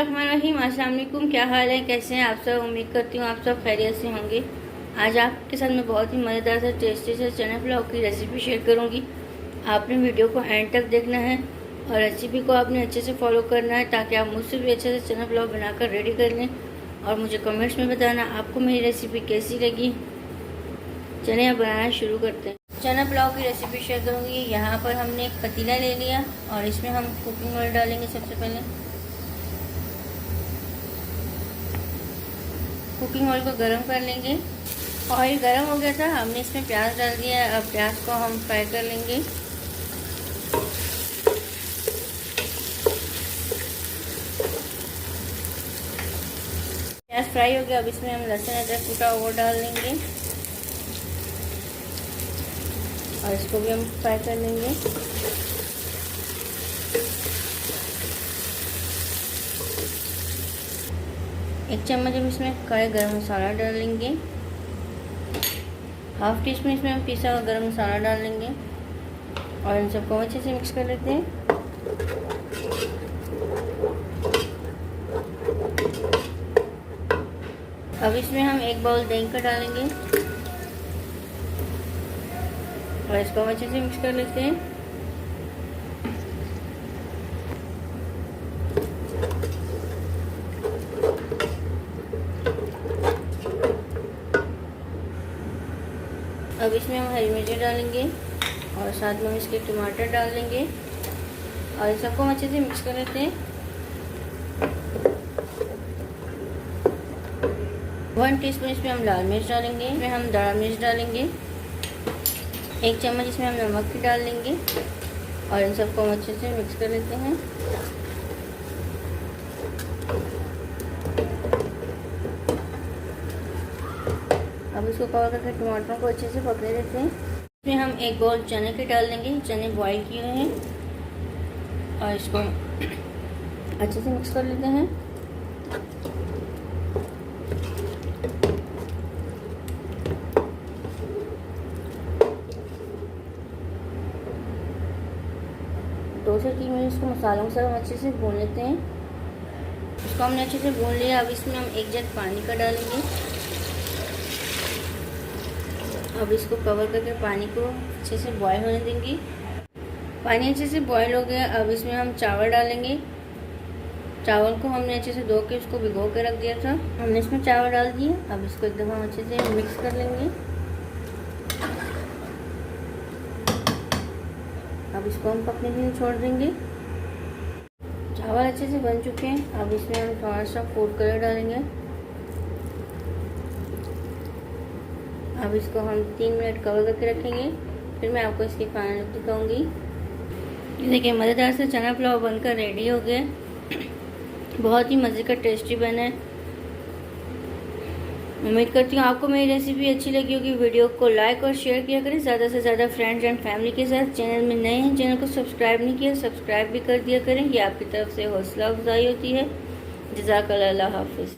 बिस्मिल्लाहिर्रहमानिर्रहीम। अस्सलाम वालेकुम। क्या हाल है, कैसे हैं आप सब? उम्मीद करती हूँ आप सब खैरियत से होंगे। आज आपके साथ मैं बहुत ही मज़ेदार से टेस्टी से चना पुलाव की रेसिपी शेयर करूँगी। आपने वीडियो को एंड तक देखना है और रेसिपी को आपने अच्छे से फॉलो करना है ताकि आप मुझसे भी अच्छे से चना पुलाव बनाकर रेडी कर लें और मुझे कमेंट्स में बताना आपको मेरी रेसिपी कैसी लगी। चलिए अब बनाना शुरू करते हैं। चना पुलाव की रेसिपी शेयर करूँगी। यहाँ पर हमने एक पतीला ले लिया और इसमें हम कुकिंग ऑयल डालेंगे। सबसे पहले कुकिंग ऑयल को गरम कर लेंगे। ऑयल गरम हो गया था, हमने इसमें प्याज डाल दिया। अब प्याज को हम फ्राई कर लेंगे। प्याज फ्राई हो गया, अब इसमें हम लहसुन अदरक कूटा वो डाल लेंगे और इसको भी हम फ्राई कर लेंगे। एक चम्मच हम इसमें कड़े गरम मसाला डाल लेंगे। हाफ टी स्पून इसमें हम पिसा हुआ गरम मसाला डाल लेंगे और इन सबको अच्छे से मिक्स कर लेते हैं। अब इसमें हम एक बाउल दही का डालेंगे और इसको अच्छे से मिक्स कर लेते हैं। अब इसमें हम हरी मिर्ची डालेंगे और साथ में हम इसके टमाटर डाल देंगे और इस सबको अच्छे से मिक्स कर लेते हैं। 1 टीस्पून इसमें हम लाल मिर्च डालेंगे, इसमें हम दाढ़ा मिर्च डालेंगे। 1 चम्मच इसमें हम नमक की डाल देंगे और इन सबको हम अच्छे से मिक्स कर लेते हैं। अब इसको कवर करके टमाटरों को अच्छे से पकने देते हैं। इसमें हम एक बाउल चने के डाल देंगे। चने बॉईल किए हुए हैं और इसको अच्छे से मिक्स कर लेते हैं। दो से 3 मिनट इसको मसालों के साथ हम अच्छे से भून लेते हैं। इसको हमने अच्छे से भून लिया। अब इसमें हम 1 जग पानी का डालेंगे। अब इसको कवर करके पानी को अच्छे से बॉईल होने देंगे। पानी अच्छे से बॉईल हो गया। अब इसमें हम चावल डालेंगे। चावल को हमने अच्छे से धो के उसको भिगो के रख दिया था, हमने इसमें चावल डाल दिए। अब इसको एकदम हम अच्छे से मिक्स कर लेंगे। अब इसको हम पकने के लिए छोड़ देंगे। चावल अच्छे से बन चुके हैं। अब इसमें हम थोड़ा सा फूड कलर डालेंगे। अब इसको हम 3 मिनट कवर करके रखेंगे, फिर मैं आपको इसकी फाइनल लुक दिखाऊंगी। देखिए मज़ेदार से चना पुलाव बनकर रेडी हो गया। बहुत ही मज़े का टेस्टी बना है। उम्मीद करती हूँ आपको मेरी रेसिपी अच्छी लगी होगी। वीडियो को लाइक और शेयर किया करें ज़्यादा से ज़्यादा फ्रेंड्स एंड फैमिली के साथ। चैनल में नए हैं, चैनल को सब्सक्राइब नहीं किया, सब्सक्राइब भी कर दिया करें। ये आपकी तरफ से हौसला अफजाई होती है। जज़ाकल्लाह, अल्लाह हाफिज़।